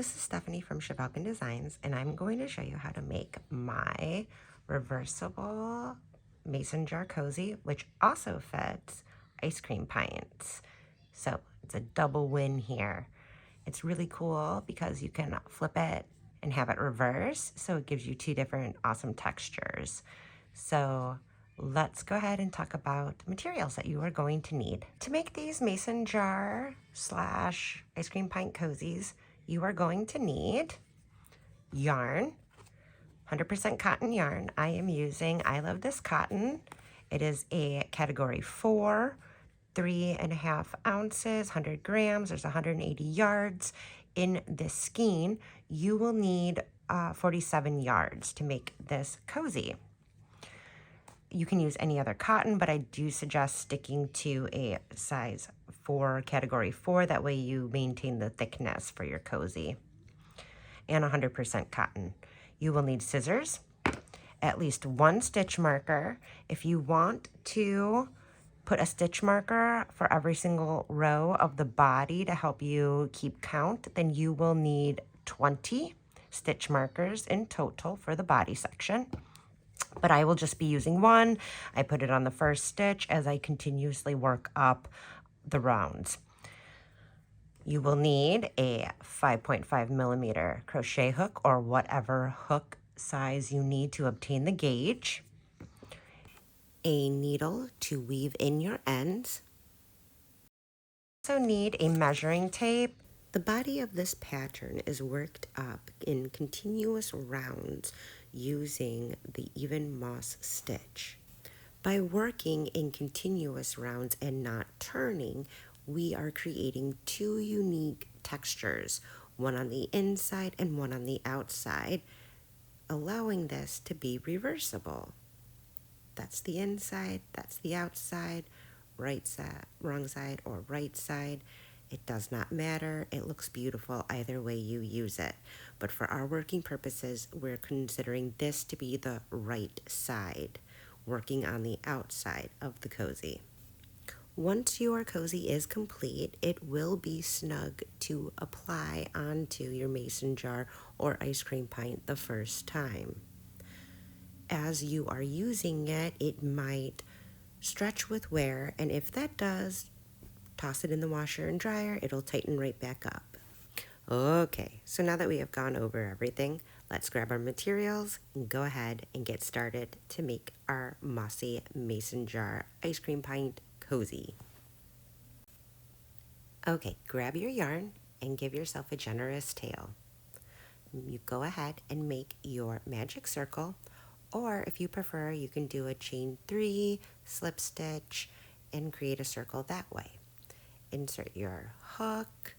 this is Stephanie from Chevalkin Designs, and I'm going to show you how to make my reversible mason jar cozy, which also fits ice cream pints. So it's a double win here. It's really cool because you can flip it and have it reverse, so it gives you two different awesome textures. So let's go ahead and talk about the materials that you are going to need. To make these mason jar / ice cream pint cozies, you are going to need yarn, 100% cotton yarn. I am using I Love This Cotton. It is a category 4, 3.5 ounces, 100 grams. There's 180 yards in this skein. You will need 47 yards to make this cozy. You can use any other cotton, but I do suggest sticking to a size 4, category 4. That way you maintain the thickness for your cozy. And 100% cotton. You will need scissors, at least 1 stitch marker. If you want to put a stitch marker for every single row of the body to help you keep count, then you will need 20 stitch markers in total for the body section. But I will just be using 1. I put it on the first stitch as I continuously work up the rounds. You will need a 5.5 millimeter crochet hook or whatever hook size you need to obtain the gauge, a needle to weave in your ends. You also need a measuring tape. The body of this pattern is worked up in continuous rounds using the even moss stitch. By working in continuous rounds and not turning, we are creating 2 unique textures, one on the inside and one on the outside, allowing this to be reversible. That's the inside, that's the outside, right side, wrong side, or right side. It does not matter. It looks beautiful either way you use it. But for our working purposes, we're considering this to be the right side, working on the outside of the cozy. Once your cozy is complete, it will be snug to apply onto your mason jar or ice cream pint the first time. As you are using it, it might stretch with wear, and if that does, toss it in the washer and dryer. It'll tighten right back up. Okay, so now that we have gone over everything, let's grab our materials and go ahead and get started to make our Mossy mason jar ice cream pint cozy. Okay, grab your yarn and give yourself a generous tail. You go ahead and make your magic circle, or if you prefer, you can do a chain 3, slip stitch, and create a circle that way. Insert your hook,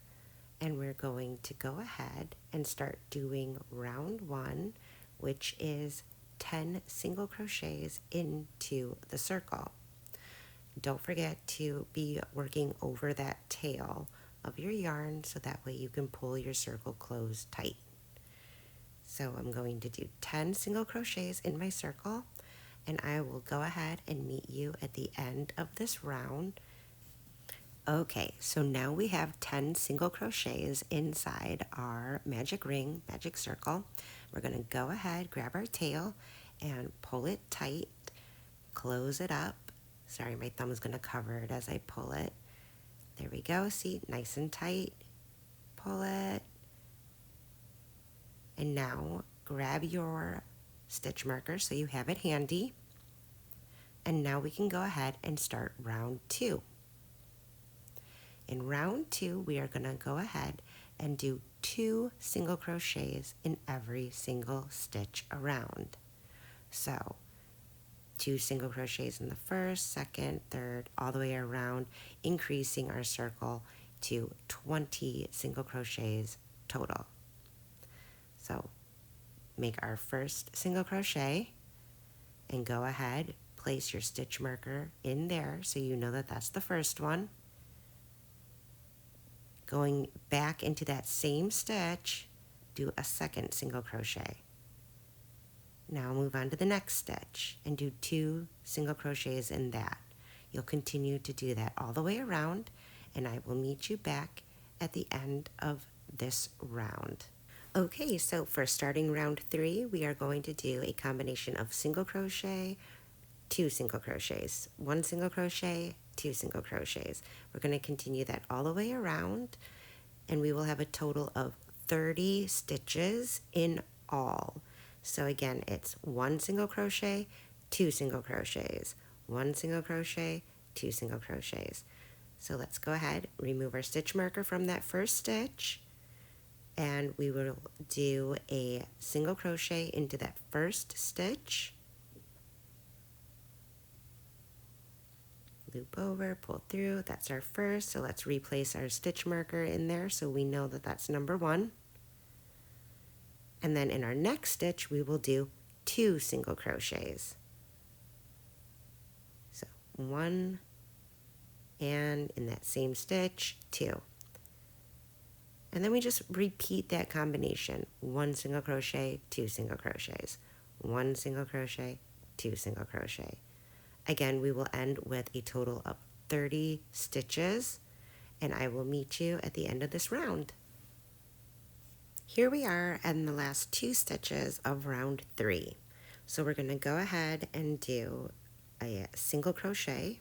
and we're going to go ahead and start doing round 1, which is 10 single crochets into the circle. Don't forget to be working over that tail of your yarn so that way you can pull your circle closed tight. So I'm going to do 10 single crochets in my circle, and I will go ahead and meet you at the end of this round. Okay, so now we have 10 single crochets inside our magic ring, magic circle. We're going to go ahead, grab our tail, and pull it tight, close it up. Sorry, my thumb is going to cover it as I pull it. There we go, see, nice and tight. Pull it. And now grab your stitch marker so you have it handy. And now we can go ahead and start round 2. In round 2, we are going to go ahead and do 2 single crochets in every single stitch around. So 2 single crochets in the first, second, third, all the way around, increasing our circle to 20 single crochets total. So make our first single crochet and go ahead, place your stitch marker in there so you know that that's the first one. Going back into that same stitch, do a second single crochet. Now move on to the next stitch and do 2 single crochets in that. You'll continue to do that all the way around, and I will meet you back at the end of this round. Okay, so for starting round 3, we are going to do a combination of single crochet, 2 single crochets, 1 single crochet, 2 single crochets. We're going to continue that all the way around, and we will have a total of 30 stitches in all. So again, it's 1 single crochet, 2 single crochets, 1 single crochet, 2 single crochets. So let's go ahead, remove our stitch marker from that first stitch, and we will do a single crochet into that first stitch, loop over, pull through. That's our first, so let's replace our stitch marker in there so we know that that's number 1. And then in our next stitch we will do 2 single crochets. So 1, and in that same stitch 2. And then we just repeat that combination. 1 single crochet, 2 single crochets, 1 single crochet, 2 single crochet. Again, we will end with a total of 30 stitches, and I will meet you at the end of this round. Here we are in the last 2 stitches of round 3. So we're going to go ahead and do a single crochet,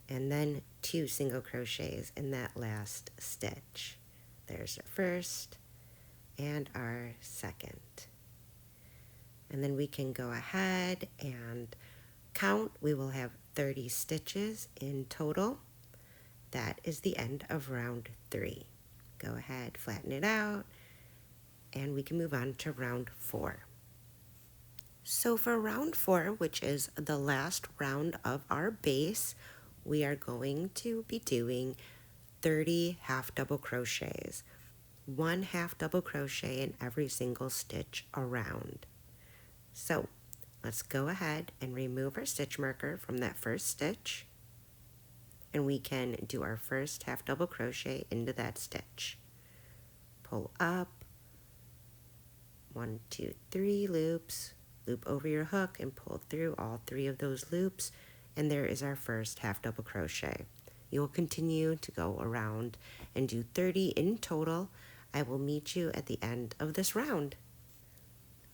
and then 2 single crochets in that last stitch. There's our first and our second. And then we can go ahead and count. We will have 30 stitches in total. That is the end of round 3. Go ahead, flatten it out, and we can move on to round 4. So for round 4, which is the last round of our base, we are going to be doing 30 half double crochets, 1 half double crochet in every single stitch around. So let's go ahead and remove our stitch marker from that first stitch, and we can do our first half double crochet into that stitch. Pull up, 1, 2, 3 loops, loop over your hook and pull through all 3 of those loops, and there is our first half double crochet. You will continue to go around and do 30 in total. I will meet you at the end of this round.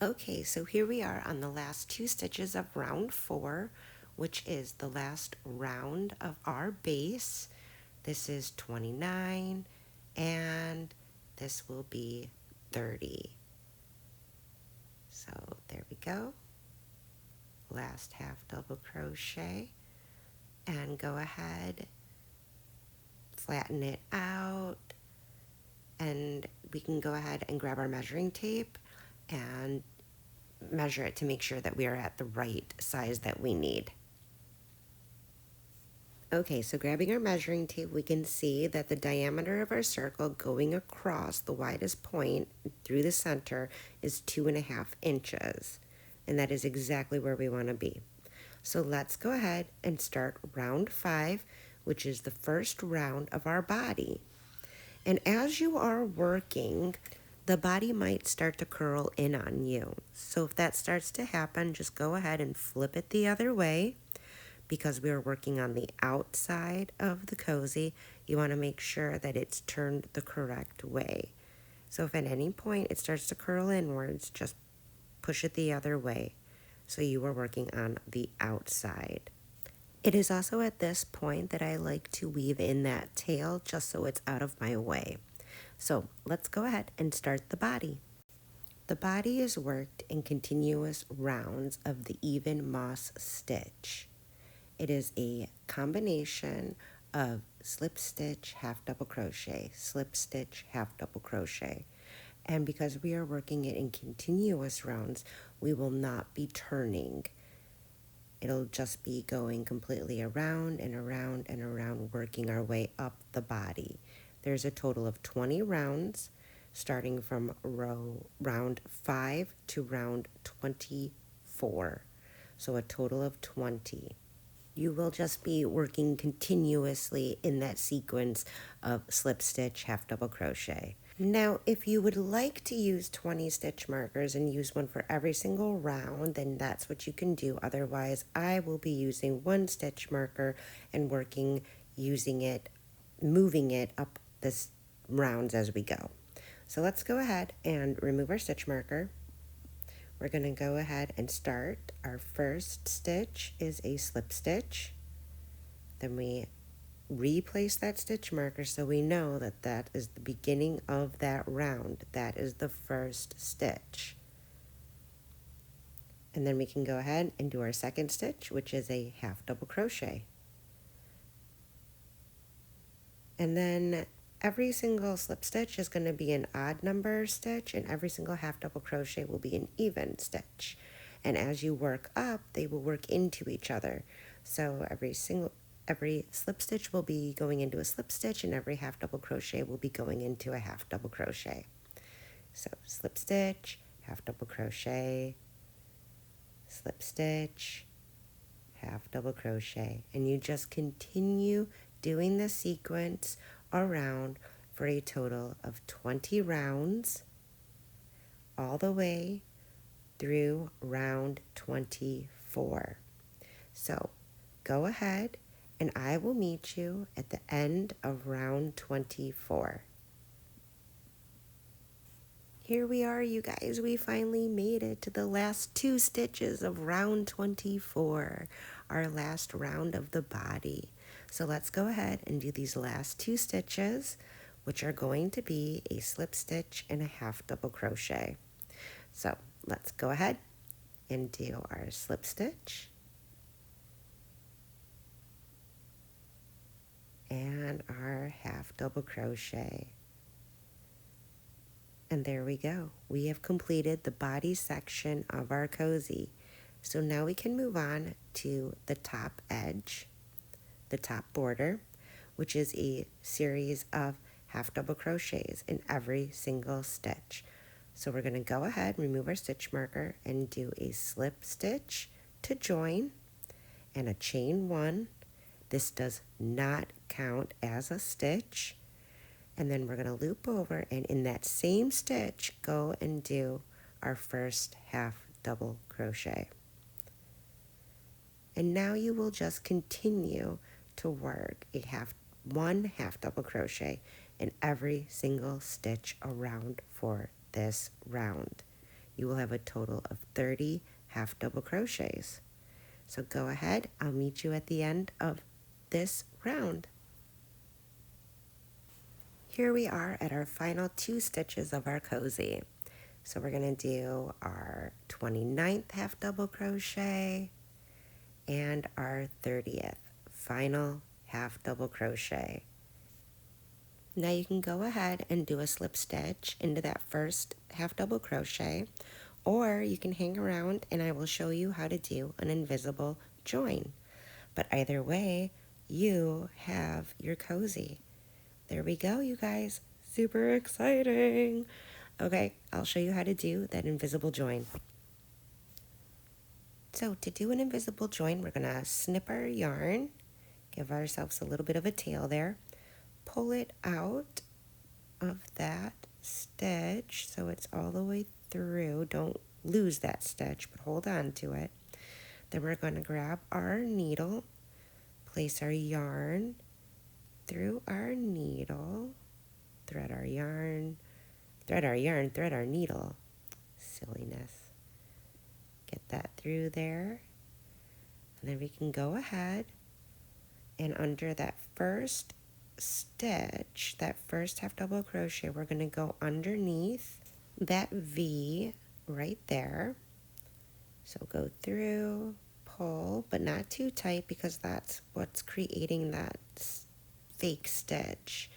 Okay, so here we are on the last 2 stitches of round 4, which is the last round of our base. This is 29, and this will be 30. So there we go. Last half double crochet, and go ahead, flatten it out, and we can go ahead and grab our measuring tape and measure it to make sure that we are at the right size that we need. Okay, so grabbing our measuring tape, we can see that the diameter of our circle going across the widest point through the center is 2.5 inches. And that is exactly where we want to be. So let's go ahead and start round 5, which is the first round of our body. And as you are working, the body might start to curl in on you. So if that starts to happen, just go ahead and flip it the other way, because we are working on the outside of the cozy. You want to make sure that it's turned the correct way. So if at any point it starts to curl inwards, just push it the other way, so you are working on the outside. It is also at this point that I like to weave in that tail just so it's out of my way. So let's go ahead and start the body. The body is worked in continuous rounds of the even moss stitch. It is a combination of slip stitch, half double crochet, slip stitch, half double crochet. And because we are working it in continuous rounds, we will not be turning. It'll just be going completely around and around and around, working our way up the body. There's a total of 20 rounds, starting from round 5 to round 24. So a total of 20. You will just be working continuously in that sequence of slip stitch, half double crochet. Now, if you would like to use 20 stitch markers and use one for every single round, then that's what you can do. Otherwise, I will be using 1 stitch marker and working, using it, moving it up this rounds as we go. So let's go ahead and remove our stitch marker. We're going to go ahead and start. Our first stitch is a slip stitch. Then we replace that stitch marker so we know that that is the beginning of that round. That is the first stitch. And then we can go ahead and do our second stitch, which is a half double crochet. And then every single slip stitch is going to be an odd number stitch, and every single half double crochet will be an even stitch. And as you work up, they will work into each other. So every slip stitch will be going into a slip stitch, and every half double crochet will be going into a half double crochet. So slip stitch, half double crochet, slip stitch, half double crochet, and you just continue doing the sequence around for a total of 20 rounds all the way through round 24. So go ahead and I will meet you at the end of round 24. Here we are, you guys. We finally made it to the last 2 stitches of round 24, our last round of the body. So let's go ahead and do these last 2 stitches, which are going to be a slip stitch and a half double crochet. So let's go ahead and do our slip stitch and our half double crochet. And there we go. We have completed the body section of our cozy. So now we can move on to the top edge, the top border, which is a series of half double crochets in every single stitch. So we're going to go ahead, remove our stitch marker, and do a slip stitch to join and a chain 1. This does not count as a stitch. And then we're going to loop over, and in that same stitch, go and do our first half double crochet. And now you will just continue to work one half double crochet in every single stitch around for this round. You will have a total of 30 half double crochets. So go ahead, I'll meet you at the end of this round. Here we are at our final 2 stitches of our cozy. So we're going to do our 29th half double crochet and our 30th final half double crochet. Now you can go ahead and do a slip stitch into that first half double crochet, or you can hang around and I will show you how to do an invisible join. But either way, you have your cozy. There we go, you guys. Super exciting. Okay, I'll show you how to do that invisible join. So to do an invisible join, we're going to snip our yarn, give ourselves a little bit of a tail there, pull it out of that stitch so it's all the way through. Don't lose that stitch, but hold on to it. Then we're going to grab our needle, place our yarn through our needle, thread our yarn, thread our needle. Silliness. Get that through there. And then we can go ahead and under that first stitch, that first half double crochet, we're going to go underneath that V right there. So go through, pull, but not too tight because that's what's creating that fake stitch.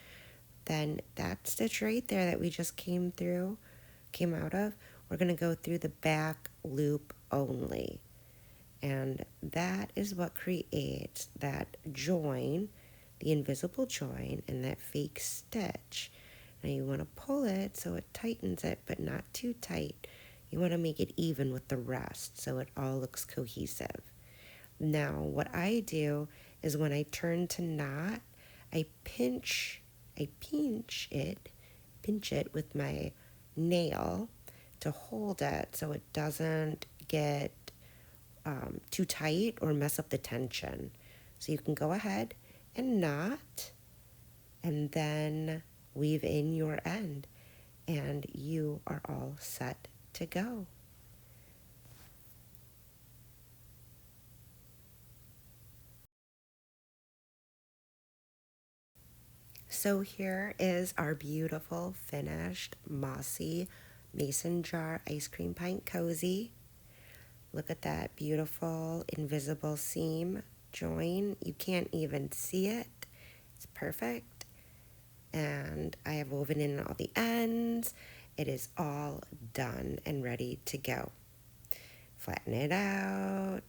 Then that stitch right there that we just came out of, we're going to go through the back loop only. And that is what creates that join, the invisible join, and that fake stitch. Now you want to pull it so it tightens it, but not too tight. You want to make it even with the rest so it all looks cohesive. Now what I do is when I turn to knot, I pinch it with my nail to hold it so it doesn't get too tight or mess up the tension. So you can go ahead and knot and then weave in your end, and you are all set to go. So here is our beautiful finished Mossy mason jar ice cream pint cozy. Look at that beautiful invisible seam join. You can't even see it. It's perfect. And I have woven in all the ends. It is all done and ready to go. Flatten it out,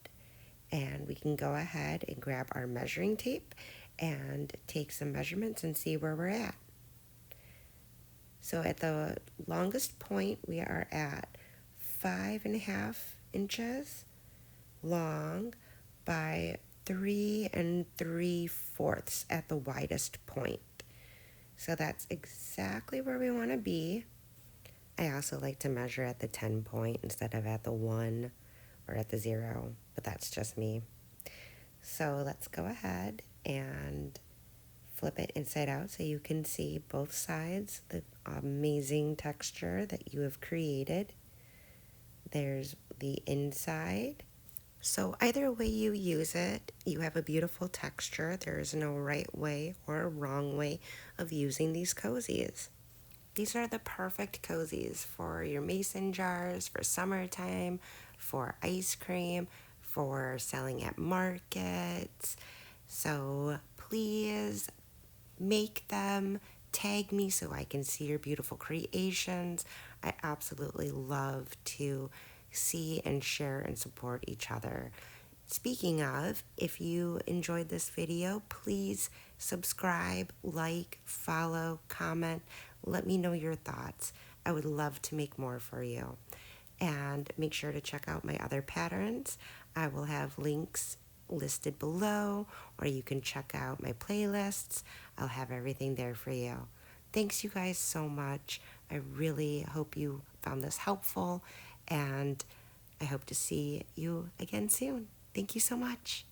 and we can go ahead and grab our measuring tape and take some measurements and see where we're at. So at the longest point, we are at 5.5 inches long by 3 3/4 at the widest point. So that's exactly where we want to be. I also like to measure at the 10 point instead of at the 1 or at the 0, but that's just me. So let's go ahead and flip it inside out so you can see both sides, the amazing texture that you have created. There's the inside. So either way you use it, you have a beautiful texture. There is no right way or wrong way of using these cozies. These are the perfect cozies for your mason jars, for summertime, for ice cream, for selling at markets. So please make them, tag me so I can see your beautiful creations. I absolutely love to see and share and support each other. Speaking of, if you enjoyed this video, please subscribe, like, follow, comment. Let me know your thoughts. I would love to make more for you. And make sure to check out my other patterns. I will have links listed below, or you can check out my playlists. I'll have everything there for you. Thanks you guys so much. I really hope you found this helpful, and I hope to see you again soon. Thank you so much.